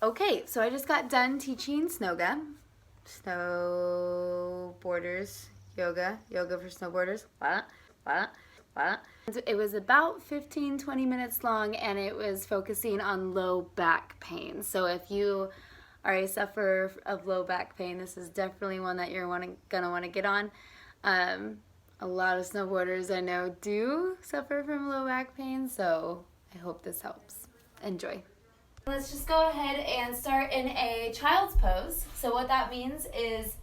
Okay, so I just got done teaching SNOGA, Snowboarders, yoga for snowboarders. It was about 15-20 minutes long, and it was focusing on low back pain. So if you are a sufferer of low back pain, this is definitely one that you're gonna want to get on. A lot of snowboarders I know do suffer from low back pain, so I hope this helps. Enjoy. Let's just go ahead and start in a child's pose. So what that means is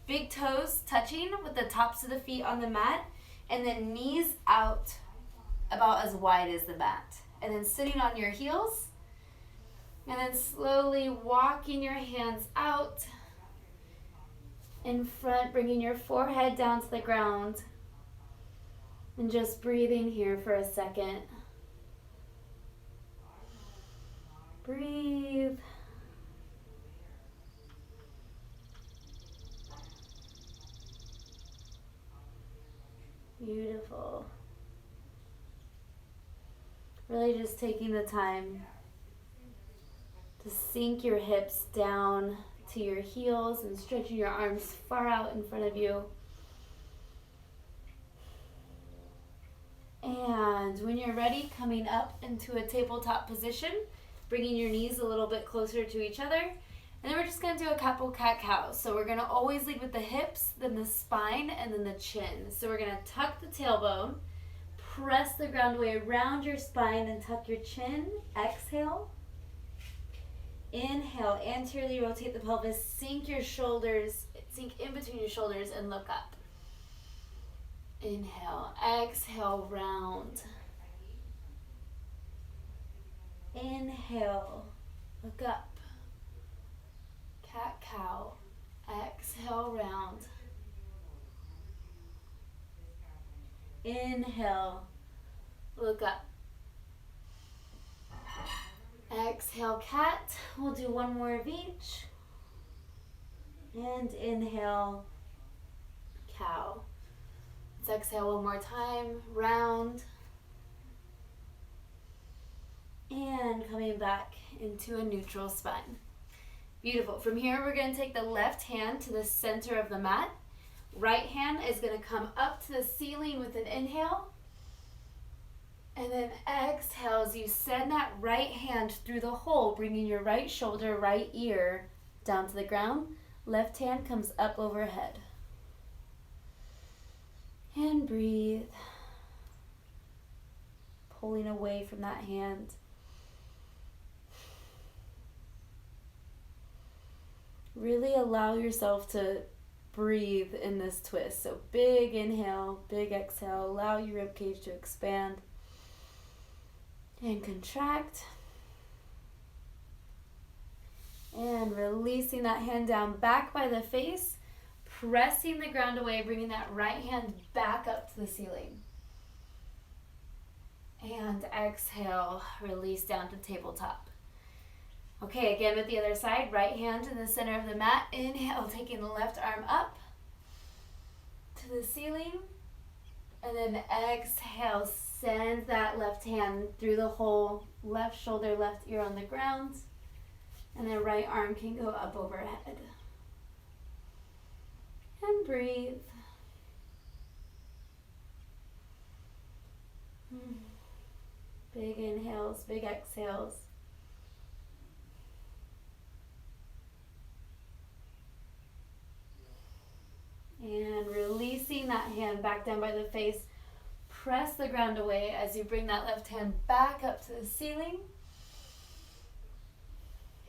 big toes touching with the tops of the feet on the mat, and then knees out about as wide as the mat. And then sitting on your heels, and then slowly walking your hands out in front, bringing your forehead down to the ground, and just breathing here for a second. Breathe. Beautiful. Really just taking the time to sink your hips down to your heels and stretching your arms far out in front of you. And when you're ready, coming up into a tabletop position, bringing your knees a little bit closer to each other. And then we're just going to do a couple cat-cow. So we're going to always lead with the hips, then the spine, and then the chin. So we're going to tuck the tailbone, press the ground away around your spine, and tuck your chin. Exhale. Inhale, anteriorly rotate the pelvis, sink your shoulders, sink in between your shoulders, and look up. Inhale, exhale, round. Inhale, look up. Cat-cow. Exhale, round. Inhale, look up. Exhale, cat. We'll do one more of each. And inhale, cow. Let's exhale one more time, round. And coming back into a neutral spine. Beautiful. From here, we're going to take the left hand to the center of the mat. Right hand is going to come up to the ceiling with an inhale. And then exhale as you send that right hand through the hole, bringing your right shoulder, right ear down to the ground. Left hand comes up overhead. And breathe. Pulling away from that hand. Really allow yourself to breathe in this twist. So big inhale, big exhale. Allow your ribcage to expand and contract. And releasing that hand down back by the face, pressing the ground away, bringing that right hand back up to the ceiling. And exhale, release down to tabletop. Okay, again with the other side, right hand in the center of the mat. Inhale, taking the left arm up to the ceiling. And then exhale, send that left hand through the hole, left shoulder, left ear on the ground. And then right arm can go up overhead. And breathe. Big inhales, big exhales. And releasing that hand back down by the face. Press the ground away as you bring that left hand back up to the ceiling.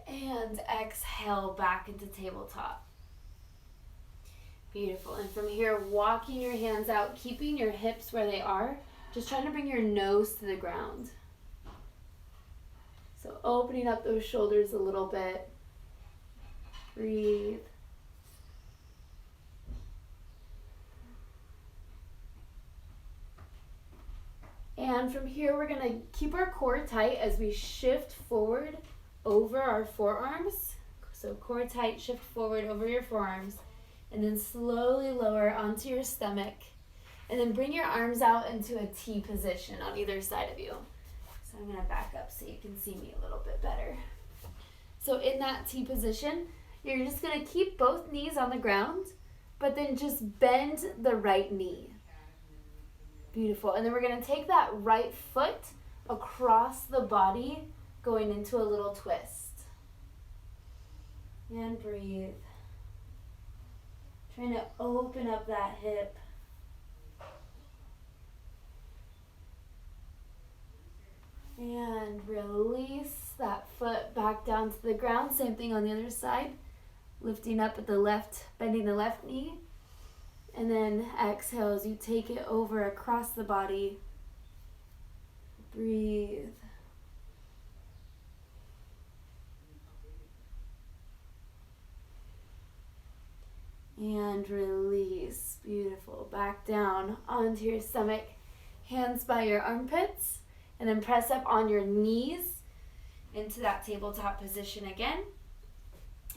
And exhale back into tabletop. Beautiful. And from here, walking your hands out, keeping your hips where they are. Just trying to bring your nose to the ground. So opening up those shoulders a little bit. Breathe. And from here, we're going to keep our core tight as we shift forward over our forearms. So core tight, shift forward over your forearms. And then slowly lower onto your stomach. And then bring your arms out into a T position on either side of you. So I'm going to back up so you can see me a little bit better. So in that T position, you're just going to keep both knees on the ground, but then just bend the right knee. Beautiful. And then we're going to take that right foot across the body, going into a little twist. And breathe. Trying to open up that hip. And release that foot back down to the ground. Same thing on the other side. Lifting up at the left, bending the left knee. And then exhale as you take it over across the body. Breathe. And release. Beautiful. Back down onto your stomach. Hands by your armpits. And then press up on your knees into that tabletop position again.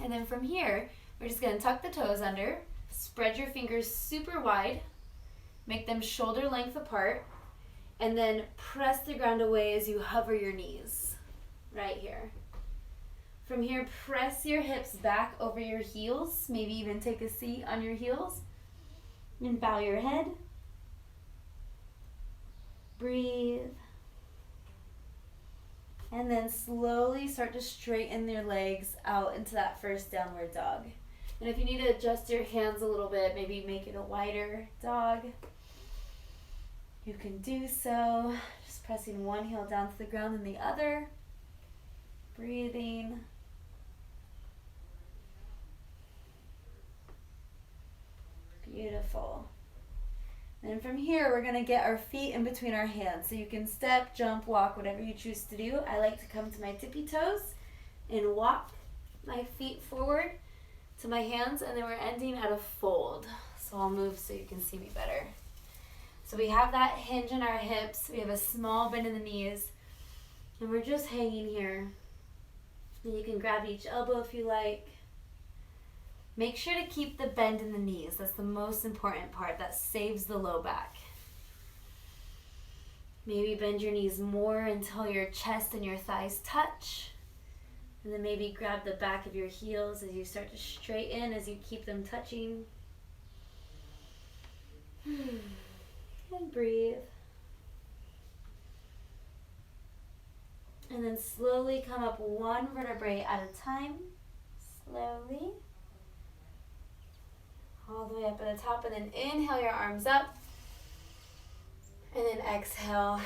And then from here, we're just going to tuck the toes under. Spread your fingers super wide. Make them shoulder length apart. And then press the ground away as you hover your knees. Right here. From here, press your hips back over your heels. Maybe even take a seat on your heels. And bow your head. Breathe. And then slowly start to straighten your legs out into that first downward dog. And if you need to adjust your hands a little bit, maybe make it a wider dog, you can do so. Just pressing one heel down to the ground and the other. Breathing. Beautiful. And from here, we're going to get our feet in between our hands. So you can step, jump, walk, whatever you choose to do. I like to come to my tippy toes and walk my feet forward to my hands, and then we're ending at a fold. So I'll move so you can see me better. So we have that hinge in our hips. We have a small bend in the knees, and we're just hanging here. And you can grab each elbow if you like. Make sure to keep the bend in the knees. That's the most important part. That saves the low back. Maybe bend your knees more until your chest and your thighs touch. And then maybe grab the back of your heels as you start to straighten as you keep them touching. And breathe. And then slowly come up one vertebrae at a time. Slowly. All the way up at the top, and then inhale your arms up, and then exhale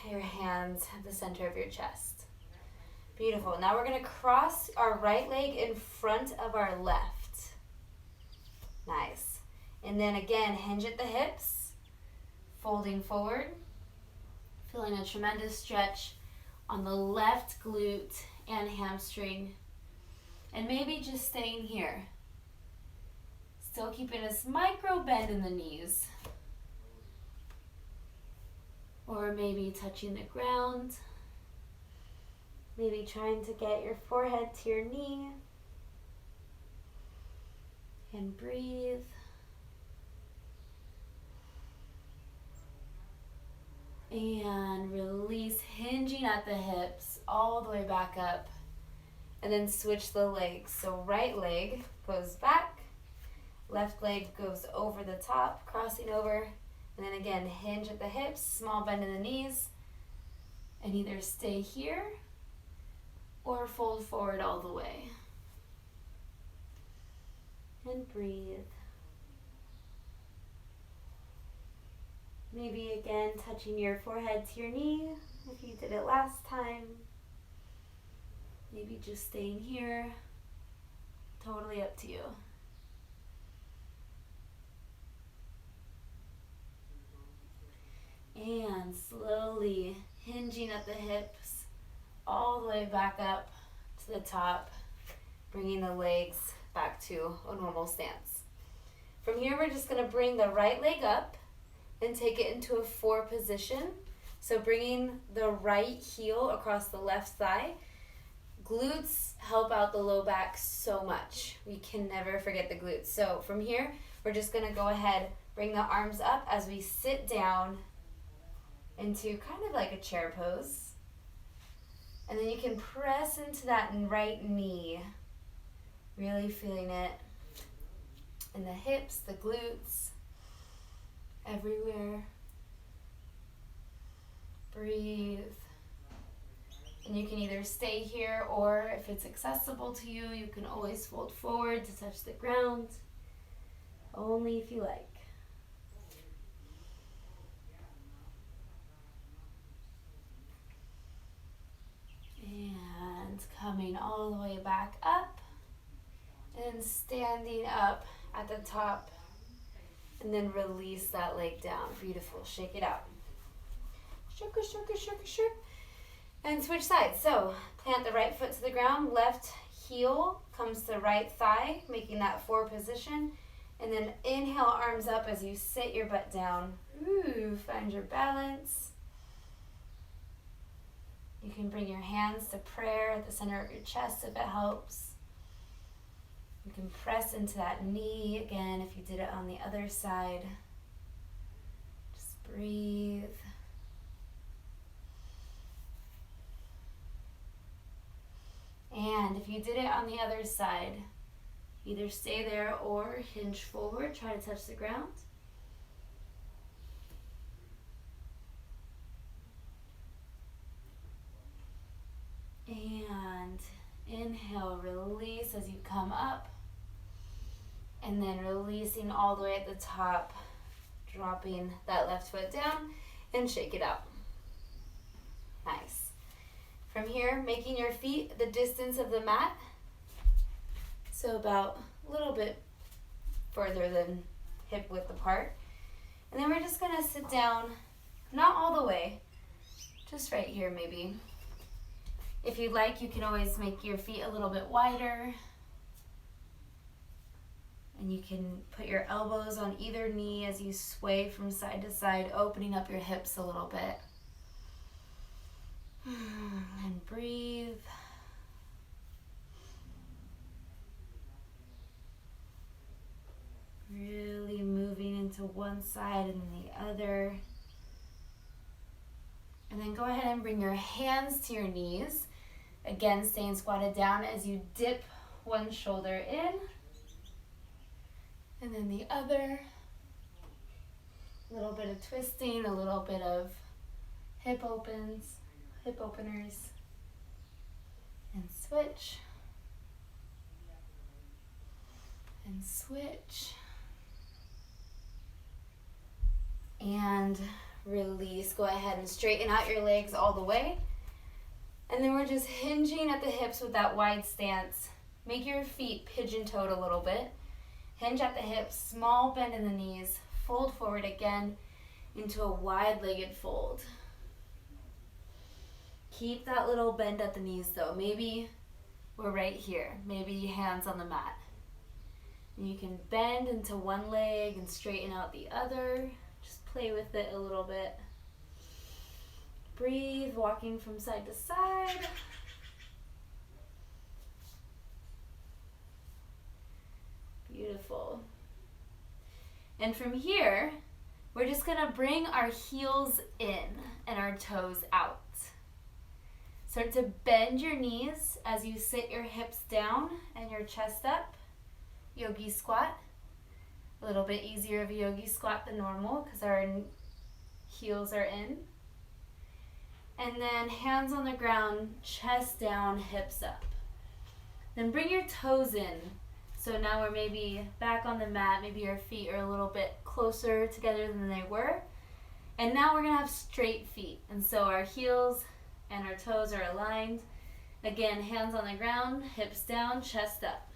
your hands at the center of your chest. Beautiful. Now we're going to cross our right leg in front of our left. Nice. And then again, hinge at the hips, folding forward, feeling a tremendous stretch on the left glute and hamstring, and maybe just staying here. Still keeping this micro bend in the knees. Or maybe touching the ground. Maybe trying to get your forehead to your knee. And breathe. And release, hinging at the hips all the way back up. And then switch the legs. So right leg goes back. Left leg goes over the top, crossing over, and then again, hinge at the hips, small bend in the knees, and either stay here or fold forward all the way. And breathe. Maybe again, touching your forehead to your knee, if you did it last time. Maybe just staying here, totally up to you. And slowly hinging at the hips all the way back up to the top, bringing the legs back to a normal stance. From here, we're just going to bring the right leg up and take it into a 4 position. So bringing the right heel across the left thigh. Glutes help out the low back so much. We can never forget the glutes. So from here, we're just going to go ahead, bring the arms up as we sit down into kind of like a chair pose. And then you can press into that right knee, really feeling it in the hips, the glutes, everywhere. Breathe. And you can either stay here, or if it's accessible to you, you can always fold forward to touch the ground, only if you like. And coming all the way back up and standing up at the top, and then release that leg down. Beautiful. Shake it out. Shake, shake, shake, shake. And switch sides. So plant the right foot to the ground, left heel comes to right thigh, making that 4 position. And then inhale, arms up as you sit your butt down. Ooh, find your balance. You can bring your hands to prayer at the center of your chest if it helps. You can press into that knee again if you did it on the other side. Just breathe. And if you did it on the other side, either stay there or hinge forward, try to touch the ground. And inhale, release as you come up. And then releasing all the way at the top, dropping that left foot down and shake it out. Nice. From here, making your feet the distance of the mat. So about a little bit further than hip width apart. And then we're just gonna sit down, not all the way, just right here maybe. If you'd like, you can always make your feet a little bit wider. And you can put your elbows on either knee as you sway from side to side, opening up your hips a little bit. And breathe. Really moving into one side and the other. And then go ahead and bring your hands to your knees. Again, staying squatted down as you dip one shoulder in. And then the other. A little bit of twisting, a little bit of hip openers. And switch. And switch. And release. Go ahead and straighten out your legs all the way. And then we're just hinging at the hips with that wide stance. Make your feet pigeon-toed a little bit. Hinge at the hips, small bend in the knees. Fold forward again into a wide-legged fold. Keep that little bend at the knees though. Maybe we're right here. Maybe hands on the mat. And you can bend into one leg and straighten out the other. Just play with it a little bit. Breathe, walking from side to side. Beautiful. And from here, we're just gonna bring our heels in and our toes out. Start to bend your knees as you sit your hips down and your chest up. Yogi squat. A little bit easier of a yogi squat than normal because our heels are in. And then hands on the ground, chest down, hips up. Then bring your toes in. So now we're maybe back on the mat, maybe your feet are a little bit closer together than they were. And now we're gonna have straight feet. And so our heels and our toes are aligned. Again, hands on the ground, hips down, chest up.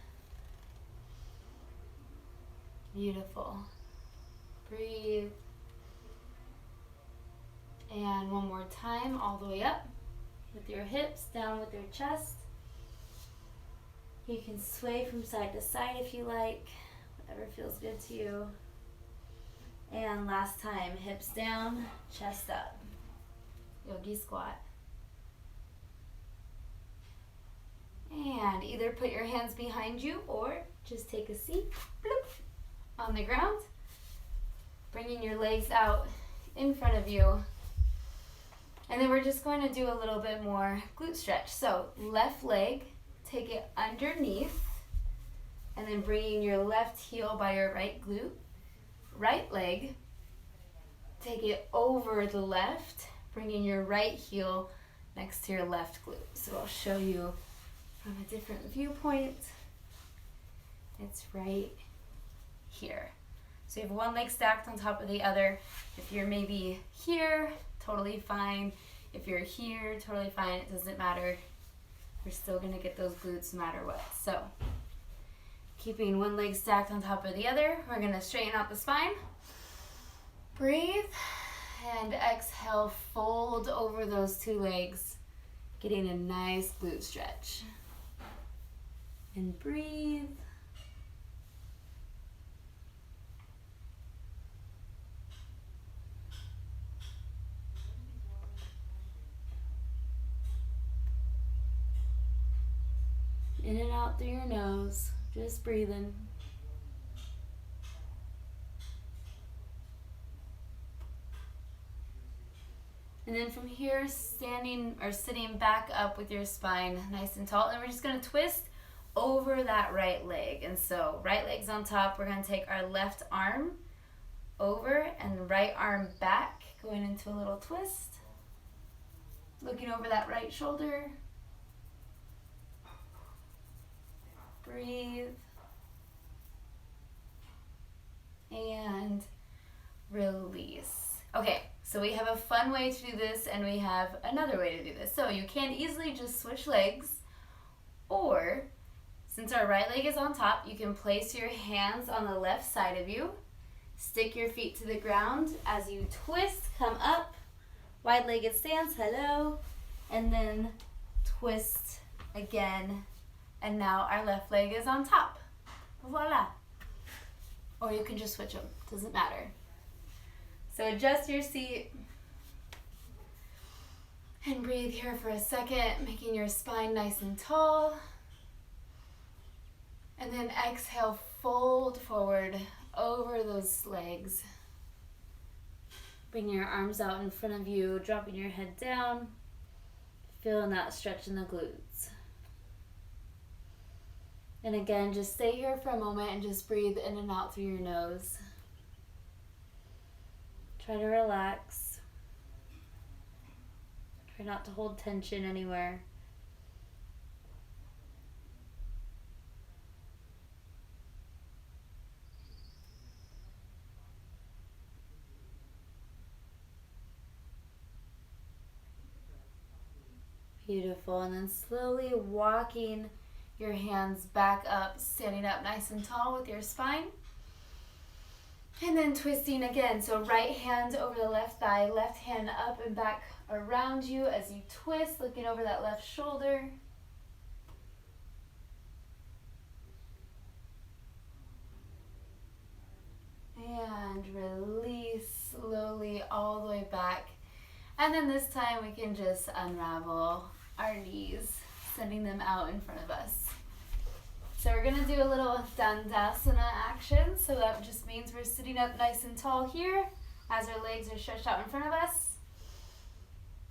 Beautiful. Breathe. And one more time, all the way up with your hips, down with your chest. You can sway from side to side if you like, whatever feels good to you. And last time, hips down, chest up. Yogi squat. And either put your hands behind you or just take a seat bloop, on the ground. Bringing your legs out in front of you. And then we're just going to do a little bit more glute stretch. So left leg, take it underneath, and then bringing your left heel by your right glute. Right leg, take it over the left, bringing your right heel next to your left glute. So I'll show you from a different viewpoint. It's right here. So you have one leg stacked on top of the other. If you're maybe here, totally fine. If you're here, totally fine. It doesn't matter. You're still gonna get those glutes no matter what. So keeping one leg stacked on top of the other, we're gonna straighten out the spine. Breathe and exhale, fold over those two legs, getting a nice glute stretch. And breathe. In and out through your nose, just breathing. And then from here, standing or sitting back up with your spine nice and tall. And we're just gonna twist over that right leg. And so right leg's on top, we're gonna take our left arm over and right arm back, going into a little twist. Looking over that right shoulder. Breathe. And release. Okay, so we have a fun way to do this and we have another way to do this. So you can easily just switch legs, or since our right leg is on top, you can place your hands on the left side of you, stick your feet to the ground as you twist, come up, wide-legged stance, hello, and then twist again. And now our left leg is on top. Voila. Or you can just switch them, doesn't matter. So adjust your seat and breathe here for a second, making your spine nice and tall. And then exhale, fold forward over those legs. Bring your arms out in front of you, dropping your head down, feeling that stretch in the glutes. And again, just stay here for a moment and just breathe in and out through your nose. Try to relax. Try not to hold tension anywhere. Beautiful. And then slowly walking your hands back up, standing up nice and tall with your spine. And then twisting again. So right hand over the left thigh, left hand up and back around you as you twist, looking over that left shoulder. And release slowly all the way back. And then this time we can just unravel our knees, sending them out in front of us. So we're gonna do a little Dandasana action. So that just means we're sitting up nice and tall here as our legs are stretched out in front of us.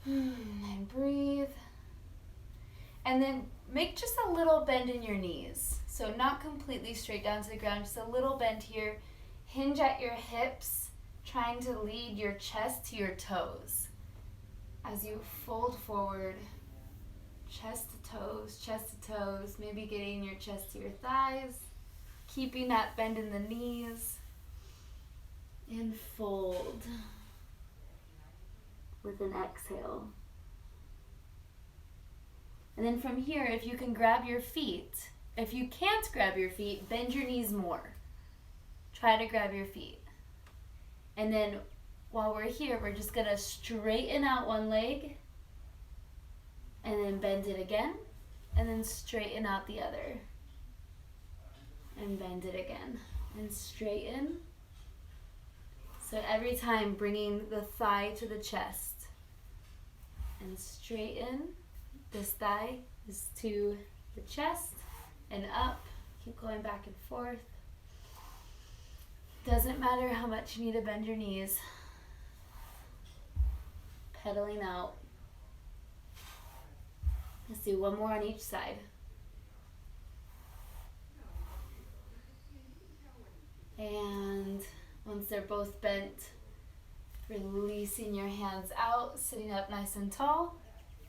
And breathe. And then make just a little bend in your knees. So not completely straight down to the ground, just a little bend here. Hinge at your hips, trying to lead your chest to your toes. As you fold forward, chest to toes, maybe getting your chest to your thighs, keeping that bend in the knees, and fold with an exhale. And then from here, if you can grab your feet, if you can't grab your feet, bend your knees more. Try to grab your feet. And then while we're here, we're just gonna straighten out one leg, and then bend it again, and then straighten out the other. And bend it again, and straighten. So every time bringing the thigh to the chest, and straighten. This thigh is to the chest, and up. Keep going back and forth. Doesn't matter how much you need to bend your knees. Pedaling out. Let's do one more on each side. And once they're both bent, releasing your hands out, sitting up nice and tall.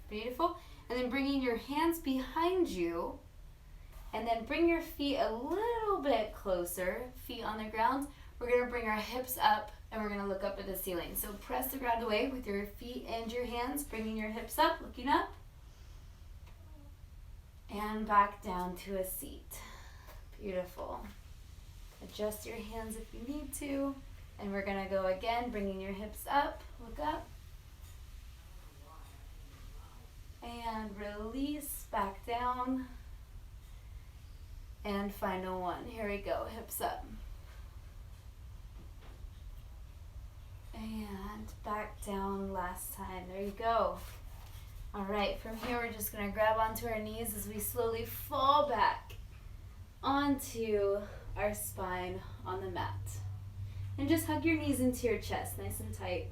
Beautiful. And then bringing your hands behind you, and then bring your feet a little bit closer, feet on the ground. We're going to bring our hips up, and we're going to look up at the ceiling. So press the ground away with your feet and your hands, bringing your hips up, looking up, and back down to a seat. Beautiful. Adjust your hands if you need to. And we're going to go again, bringing your hips up, look up. And release, back down. And final one. Here we go, hips up. And back down last time. There you go. All right, from here we're just going to grab onto our knees as we slowly fall back onto our spine on the mat. And just hug your knees into your chest, nice and tight.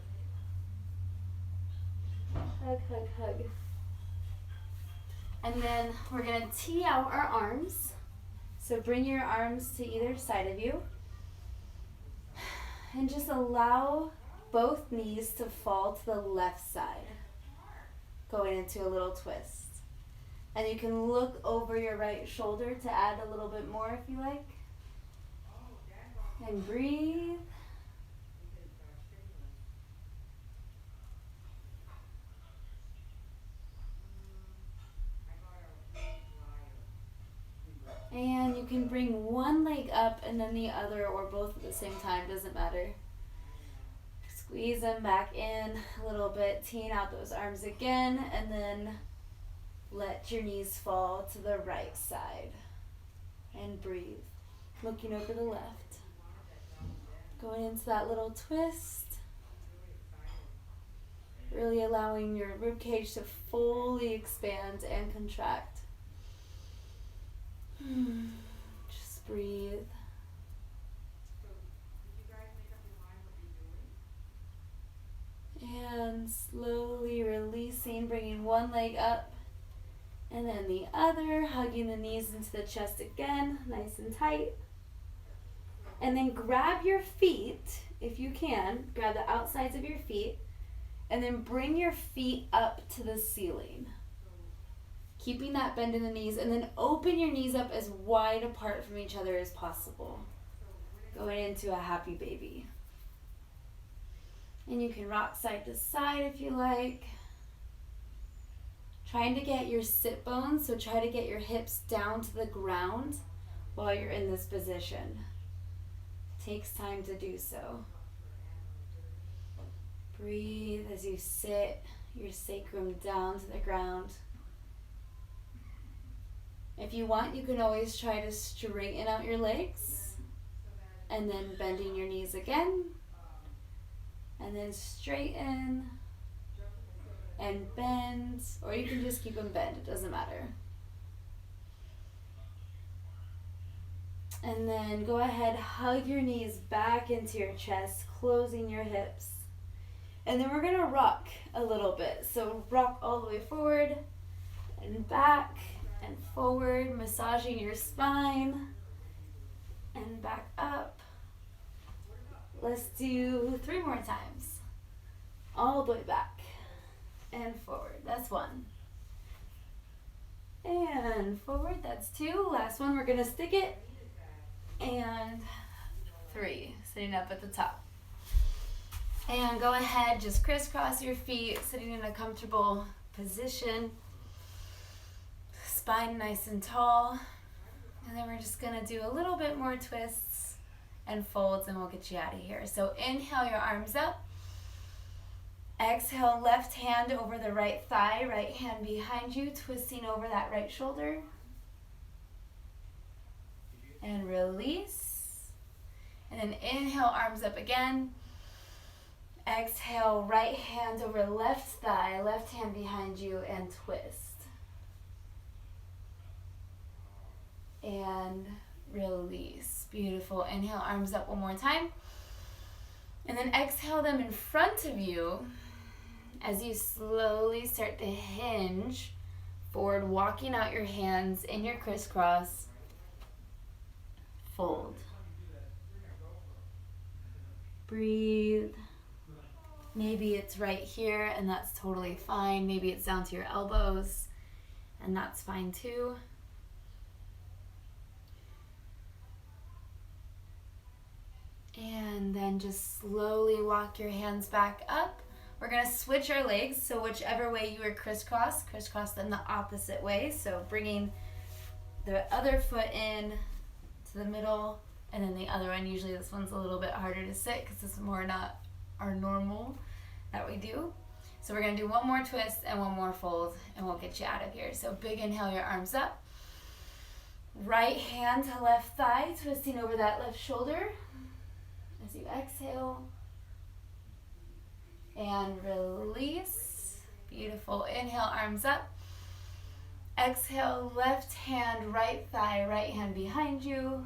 Hug, hug, hug. And then we're going to tee out our arms. So bring your arms to either side of you. And just allow both knees to fall to the left side, going into a little twist. And you can look over your right shoulder to add a little bit more if you like. And breathe. And you can bring one leg up and then the other, or both at the same time, doesn't matter. Squeeze them back in a little bit, teeing out those arms again, and then let your knees fall to the right side. And breathe, looking over the left. Going into that little twist. Really allowing your ribcage to fully expand and contract. Just breathe. And slowly releasing, bringing one leg up and then the other, hugging the knees into the chest again, nice and tight. And then grab your feet, if you can, grab the outsides of your feet, and then bring your feet up to the ceiling. Keeping that bend in the knees, and then open your knees up as wide apart from each other as possible. Going into a happy baby. And you can rock side to side if you like. Trying to get your sit bones, so try to get your hips down to the ground while you're in this position. Takes time to do so. Breathe as you sit your sacrum down to the ground. If you want, you can always try to straighten out your legs and then bending your knees again, and then straighten and bend, or you can just keep them bent, it doesn't matter. And then go ahead, hug your knees back into your chest, closing your hips. And then we're gonna rock a little bit. So rock all the way forward and back and forward, massaging your spine and back up. Let's do 3 more times. All the way back and forward. That's 1. And forward, that's 2. Last one, we're gonna stick it. And 3, sitting up at the top. And go ahead, just crisscross your feet, sitting in a comfortable position. Spine nice and tall. And then we're just gonna do a little bit more twists and folds, and we'll get you out of here. So inhale your arms up. Exhale, left hand over the right thigh, right hand behind you, twisting over that right shoulder. And release. And then inhale, arms up again. Exhale, right hand over left thigh, left hand behind you, and twist. And release. Beautiful. Inhale, arms up one more time. And then exhale them in front of you as you slowly start to hinge forward, walking out your hands in your crisscross, fold. Breathe. Maybe it's right here and that's totally fine. Maybe it's down to your elbows and that's fine too. And then just slowly walk your hands back up. We're gonna switch our legs, so whichever way you are crisscross them the opposite way. So bringing the other foot in to the middle, and then the other one, usually this one's a little bit harder to sit because it's more not our normal that we do. So we're gonna do one more twist and one more fold, and we'll get you out of here. So big inhale, your arms up. Right hand to left thigh, twisting over that left shoulder. As you exhale and release. Beautiful. Inhale, arms up. Exhale, left hand, right thigh, right hand behind you.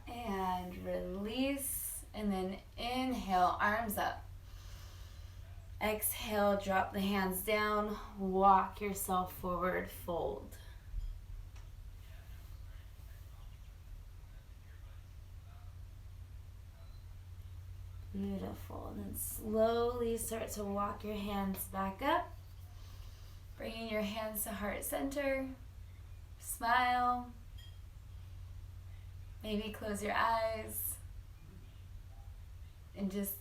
And release. And then inhale, arms up. Exhale, drop the hands down. Walk yourself forward, fold. Beautiful. And then slowly start to walk your hands back up. Bringing your hands to heart center. Smile. Maybe close your eyes. And just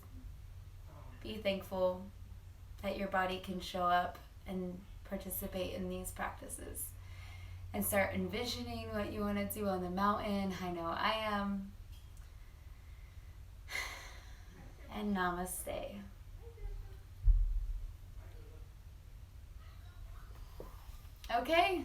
be thankful that your body can show up and participate in these practices. And start envisioning what you want to do on the mountain. I know I am. And namaste. Okay,